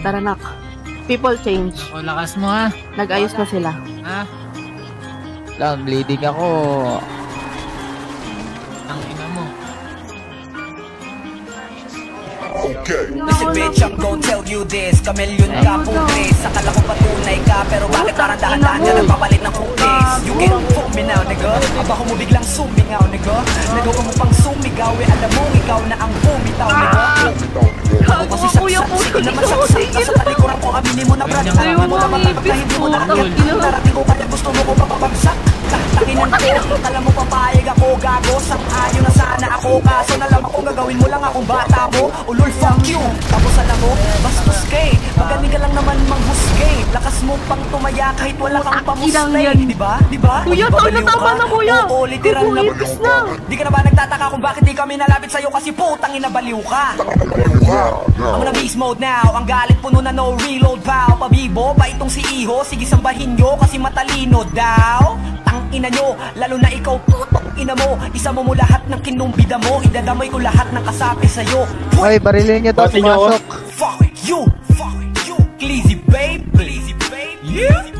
Tara nak. People change. O, lakas mo ha. Nag-ayos na sila. Ha? Lang, bleeding ako. Ang ina mo. Okay. Listen bitch, I'm gon' tell you this. Kamilyon ka, putris. Akala ko patunay ka, pero bakit parang dahan-dahan ka nagpapalit ng cookies? You get fuck me now, nigga. Aba ko mo biglang sumingaw, nigga. Nagawa mo pang sumigaw, alam mo ikaw na ang bumitaw, nigga. Ako kasi saksak, sige naman saksak. Nasa talikuran ko, aminin mo na brad. Alam mo na matapag na hindi mo narating. Narating ko kaya gusto mo ko papabagsak. Takinan ko, alam mo papayag ako, gago. Sang-ayon na sana ako, kaso nalam ako gagawin mo lang akong bata mo. Ulol, fuck you. Tapos alam mo, bastos kay. Magaling ka lang naman manghusgay. Lakas mo pang tumaya kahit wala kang pamuslay. Diba? Diba? Kuya, tama na kuya. Oo, literal na Ipis na. Di ka na ba nagtataka kung bakit di kami nalapit sa'yo kasi putang inabaliw ka? I'm na beast mode now. Ang galit puno na no reload vow. Pabibo ba itong si Iho? Sige sambahin nyo kasi matalino daw. Tang ina nyo, lalo na ikaw putang ina mo. Isa mo mo lahat ng kinumbida mo. Idadamay ko lahat ng kasapi sa'yo. Ay, barilin niyo to, pumasok. Fuck you, Glizzy babe, yeah.